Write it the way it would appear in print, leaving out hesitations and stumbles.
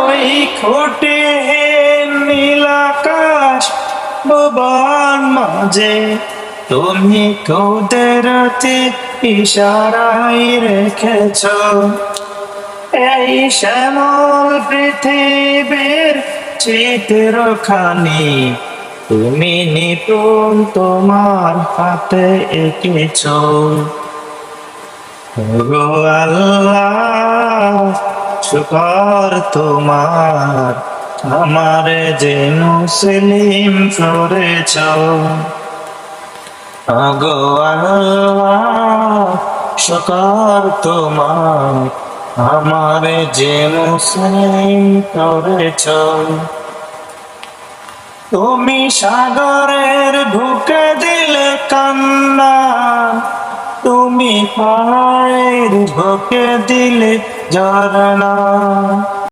ওই খোটে নীলাকাশ ভুবন মাঝে তুমি কুদরতি ইশারায় রেখেছ এই শ্যামল পৃথিবীর চিত্রখানি তুমি নিপুণ তোমার হাতে এঁকেছ। গো আল্লাহ শুকর তোমার আমারে যে মুসলিম করেছ। গো আল্লাহ শুকর তোমার আমারে যে মুসলিম করেছ। তুমি সাগরের বুকে দিলে কান্না, তুমি পাহাড়ের বুকে দিলে ঝরনা।